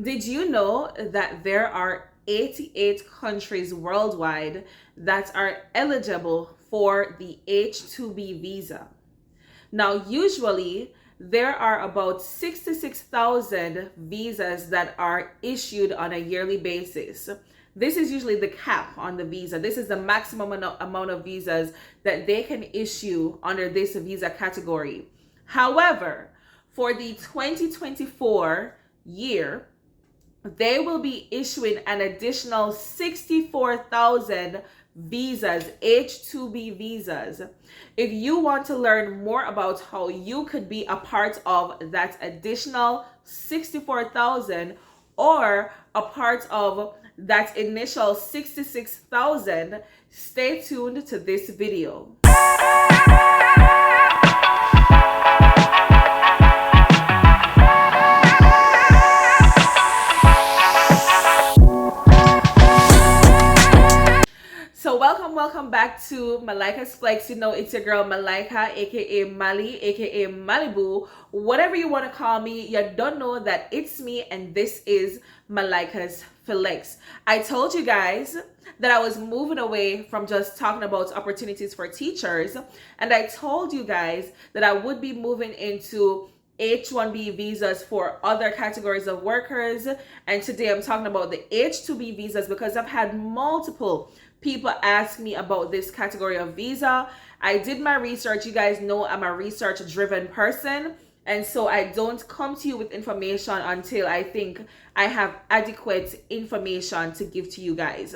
Did you know that there are 88 countries worldwide that are eligible for the H2B visa? Now, usually there are about 66,000 visas that are issued on a yearly basis. This is usually the cap on the visa. This is the maximum amount of visas that they can issue under this visa category. However, for the 2024 year, they will be issuing an additional 64,000 visas, H2B visas. If you want to learn more about how you could be a part of that additional 64,000 or a part of that initial 66,000, stay tuned to this video. So welcome back to Malika's Flex. You know, it's your girl Malika, aka Mali, aka Malibu, whatever you want to call me. You don't know that it's me, and this is Malika's Flex. I told you guys that I was moving away from just talking about opportunities for teachers, and I told you guys that I would be moving into H2B visas for other categories of workers. And today I'm talking about the H2B visas because I've had multiple people ask me about this category of visa. I did my research. You guys know I'm a research driven person, and so I don't come to you with information until I think I have adequate information to give to you guys.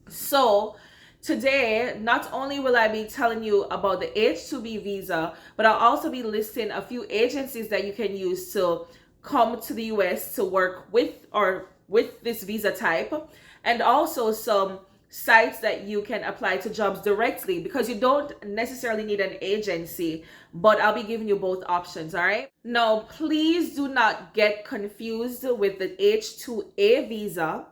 So today, not only will I be telling you about the H2B visa, but I'll also be listing a few agencies that you can use to come to the US to work with this visa type, and also some sites that you can apply to jobs directly, because you don't necessarily need an agency, but I'll be giving you both options. All right, now please do not get confused with the H2A visa,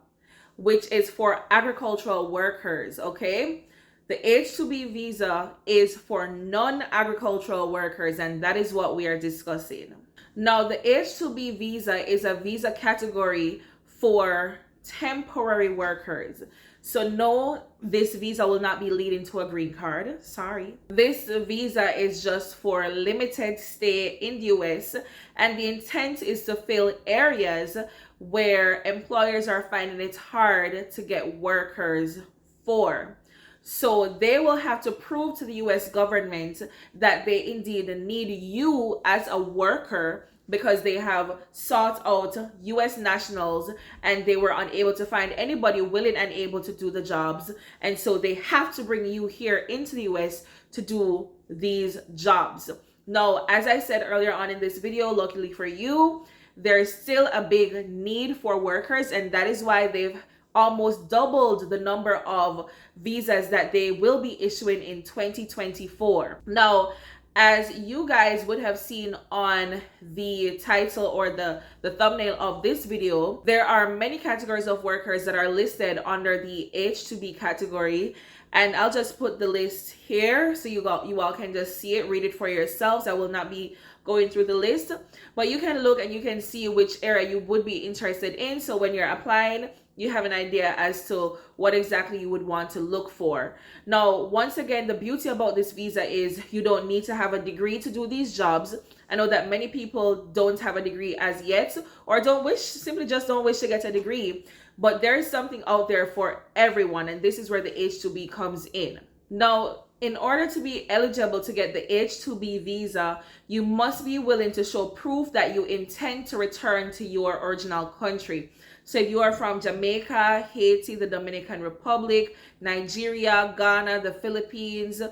which is for agricultural workers. Okay, the H2B visa is for non-agricultural workers, and that is what we are discussing now. The H2B visa is a visa category for temporary workers. So no, this visa will not be leading to a green card. Sorry. This visa is just for limited stay in the US, and the intent is to fill areas where employers are finding it hard to get workers for. So they will have to prove to the US government that they indeed need you as a worker, because they have sought out US nationals and they were unable to find anybody willing and able to do the jobs. And so they have to bring you here into the US to do these jobs. Now, as I said earlier on in this video, luckily for you, there's still a big need for workers, and that is why they've almost doubled the number of visas that they will be issuing in 2024. Now, as you guys would have seen on the title or the thumbnail of this video, there are many categories of workers that are listed under the H2B category. And I'll just put the list here so you all can just see it, read it for yourselves. I will not be going through the list, but you can look and you can see which area you would be interested in. So when you're applying, you have an idea as to what exactly you would want to look for. Now, once again, the beauty about this visa is you don't need to have a degree to do these jobs. I know that many people don't have a degree as yet, or simply just don't wish to get a degree, but there is something out there for everyone, and this is where the H2B comes in. Now, in order to be eligible to get the H2B visa, you must be willing to show proof that you intend to return to your original country. So if you are from Jamaica, Haiti, the Dominican Republic, Nigeria, Ghana, the Philippines,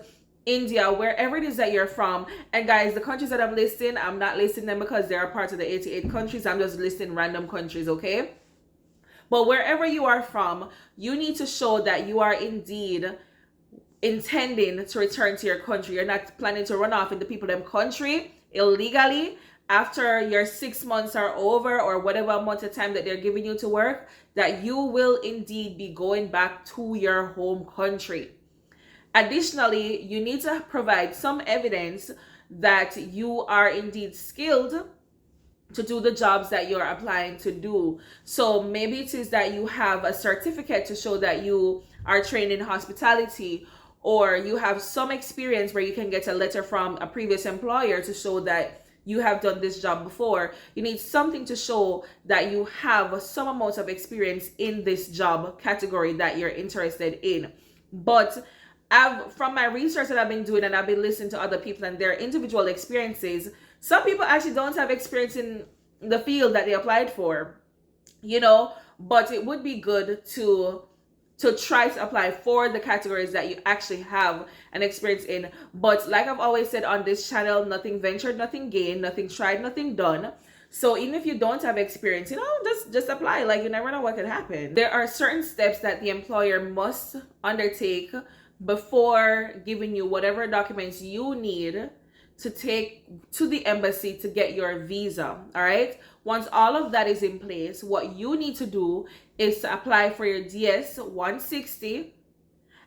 India, wherever it is that you're from. And guys, the countries that I'm listing, I'm not listing them because they are part of the 88 countries. I'm just listing random countries, okay? But wherever you are from, you need to show that you are indeed intending to return to your country. You're not planning to run off in the people of them country illegally after your 6 months are over, or whatever amount of time that they're giving you to work, that you will indeed be going back to your home country. Additionally, you need to provide some evidence that you are indeed skilled to do the jobs that you're applying to do. So maybe it is that you have a certificate to show that you are trained in hospitality, or you have some experience where you can get a letter from a previous employer to show that you have done this job before. You need something to show that you have some amount of experience in this job category that you're interested in. But from my research that I've been doing, and I've been listening to other people and their individual experiences, some people actually don't have experience in the field that they applied for, but it would be good to try to apply for the categories that you actually have an experience in. But like I've always said on this channel, nothing ventured, nothing gained, nothing tried, nothing done. So even if you don't have experience, just apply. Like, you never know what could happen. There are certain steps that the employer must undertake before giving you whatever documents you need to take to the embassy to get your visa. All right. Once all of that is in place, what you need to do is to apply for your DS 160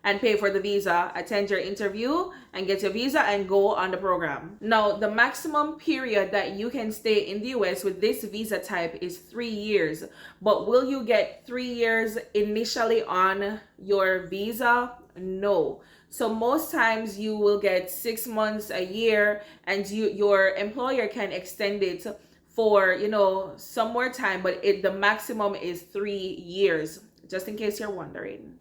and pay for the visa, attend your interview and get your visa and go on the program. Now, the maximum period that you can stay in the US with this visa type is 3 years. But will you get 3 years initially on your visa? No. So most times you will get 6 months, a year, and your employer can extend it for, some more time, but the maximum is 3 years, just in case you're wondering.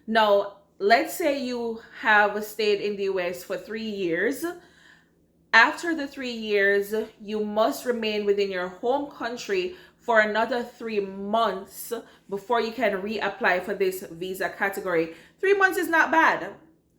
Now, let's say you have stayed in the US for 3 years. After the 3 years, you must remain within your home country for another 3 months before you can reapply for this visa category. 3 months is not bad.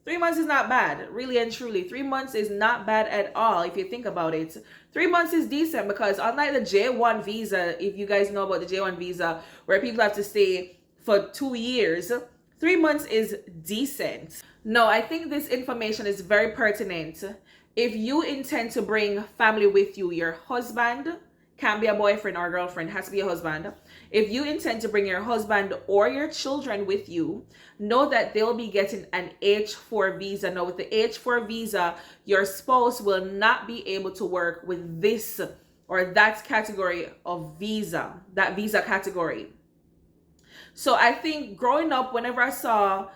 3 months is not bad, really and truly. 3 months is not bad at all if you think about it. 3 months is decent because unlike the J1 visa, if you guys know about the J1 visa, where people have to stay for 2 years, 3 months is decent. No, I think this information is very pertinent. If you intend to bring family with you, your husband, can't be a boyfriend or girlfriend, has to be a husband. If you intend to bring your husband or your children with you, know that they'll be getting an H4 visa. Now, with the H4 visa, your spouse will not be able to work with this or that category of visa, that visa category. So I think growing up, whenever I saw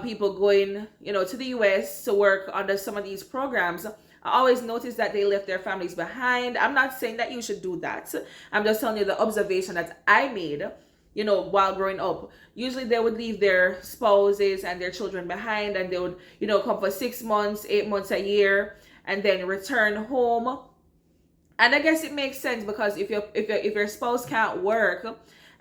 people going, to the US to work under some of these programs, I always noticed that they left their families behind. I'm not saying that you should do that. I'm just telling you the observation that I made, while growing up. Usually they would leave their spouses and their children behind, and they would, come for 6 months, 8 months, a year, and then return home. And I guess it makes sense because if your spouse can't work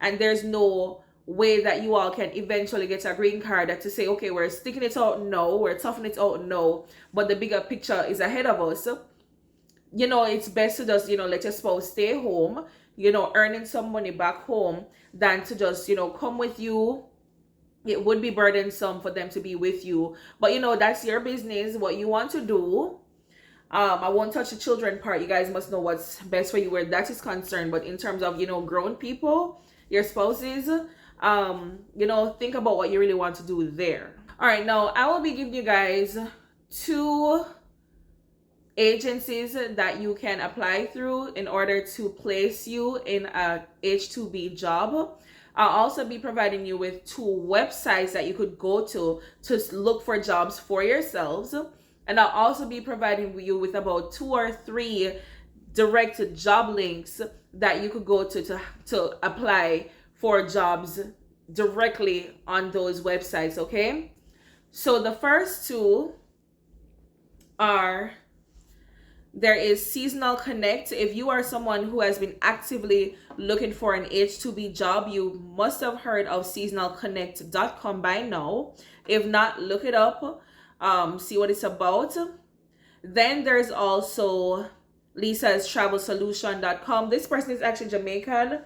and there's no way that you all can eventually get a green card, that to say, okay, we're sticking it out, no, we're toughing it out, no, but the bigger picture is ahead of us. It's best to just, let your spouse stay home, earning some money back home, than to just, come with you. It would be burdensome for them to be with you, but that's your business, what you want to do. I won't touch the children part. You guys must know what's best for you where that is concerned. But in terms of, grown people, your spouses, think about what you really want to do there. All right, now I will be giving you guys 2 agencies that you can apply through in order to place you in a H2B job. I'll also be providing you with 2 websites that you could go to look for jobs for yourselves. And I'll also be providing you with about 2 or 3 direct job links that you could go to apply for jobs directly on those websites, okay? So the first 2 are, there is Seasonal Connect. If you are someone who has been actively looking for an H2B job, you must have heard of seasonalconnect.com by now. If not, look it up, see what it's about. Then there's also lisastravelsolution.com. This person is actually Jamaican.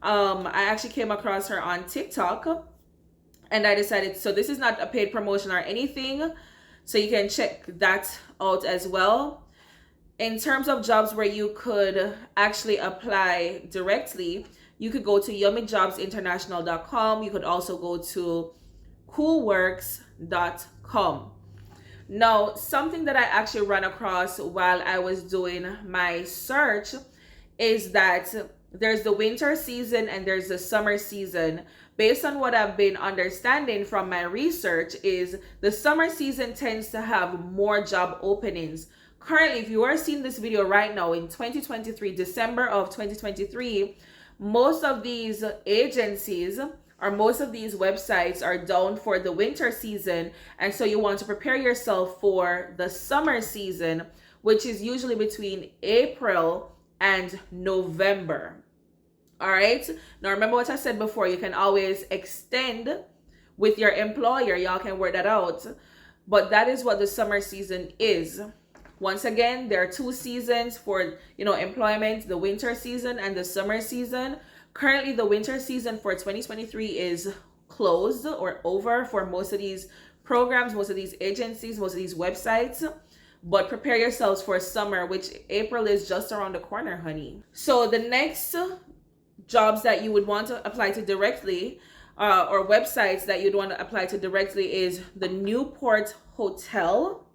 I actually came across her on TikTok and I decided, so this is not a paid promotion or anything, so you can check that out as well. In terms of jobs where you could actually apply directly, you could go to yummyjobsinternational.com. You could also go to coolworks.com. Now, something that I actually ran across while I was doing my search is that there's the winter season and there's the summer season. Based on what I've been understanding from my research, is the summer season tends to have more job openings. Currently, if you are seeing this video right now in 2023, December of 2023, most of these agencies or most of these websites are down for the winter season, and so you want to prepare yourself for the summer season, which is usually between April and November. All right. Now remember what I said before, you can always extend with your employer. Y'all can work that out. But that is what the summer season is. Once again, there are two seasons for, employment, the winter season and the summer season. Currently, the winter season for 2023 is closed or over for most of these programs, most of these agencies, most of these websites. But prepare yourselves for summer, which April is just around the corner, honey. So the next jobs that you would want to apply to directly, or websites that you'd want to apply to directly, is the Newport Hotel.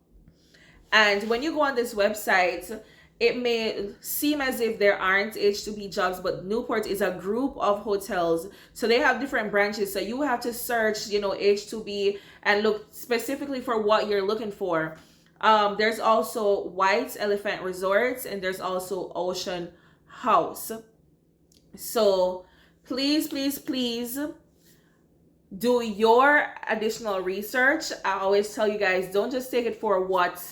And when you go on this website, it may seem as if there aren't H2B jobs, but Newport is a group of hotels. So they have different branches. So you have to search, H2B and look specifically for what you're looking for. There's also White Elephant Resorts and there's also Ocean House. So please, please, please do your additional research. I always tell you guys, don't just take it for what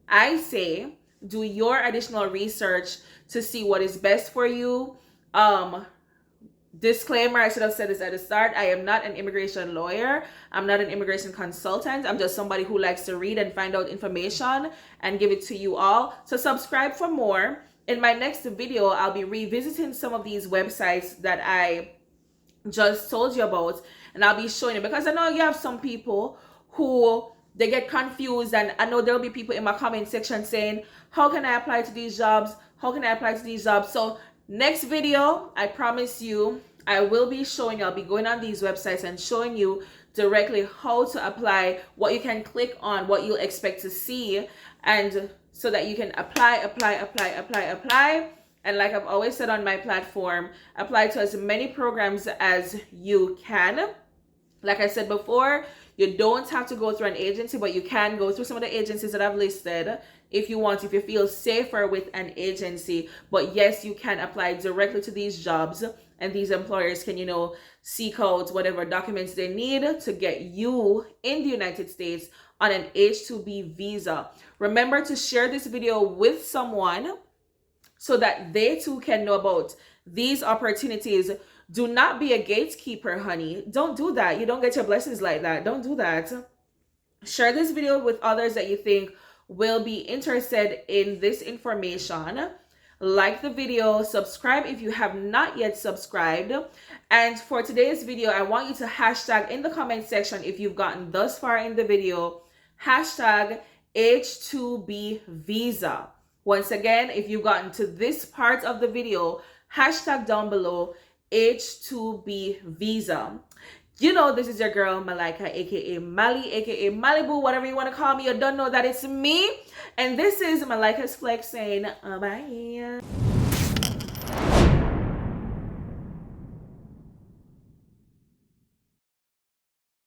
I say. Do your additional research to see what is best for you. Disclaimer, I should have said this at the start. I am not an immigration lawyer. I'm not an immigration consultant. I'm just somebody who likes to read and find out information and give it to you all. So subscribe for more. In my next video, I'll be revisiting some of these websites that I just told you about, and I'll be showing you, because I know you have some people who they get confused, and I know there'll be people in my comment section saying, how can I apply to these jobs? How can I apply to these jobs? So next video, I promise you, I will be showing you, I'll be going on these websites and showing you directly how to apply, what you can click on, what you'll expect to see, and so that you can apply. And like I've always said on my platform, apply to as many programs as you can. Like I said before, you don't have to go through an agency, but you can go through some of the agencies that I've listed if you want, if you feel safer with an agency. But yes, you can apply directly to these jobs, and these employers can, seek out whatever documents they need to get you in the United States on an H2B visa. Remember to share this video with someone so that they too can know about these opportunities. Do not be a gatekeeper, honey. Don't do that. You don't get your blessings like that. Don't do that. Share this video with others that you think will be interested in this information. Like the video, subscribe if you have not yet subscribed. And for today's video, I want you to hashtag in the comment section, if you've gotten thus far in the video, hashtag H2B visa. Once again, if you've gotten to this part of the video, hashtag down below H2B visa. This is your girl Malika, aka Mali, aka Malibu, whatever you want to call me. You don't know that it's me. And this is Malika's Flex saying bye.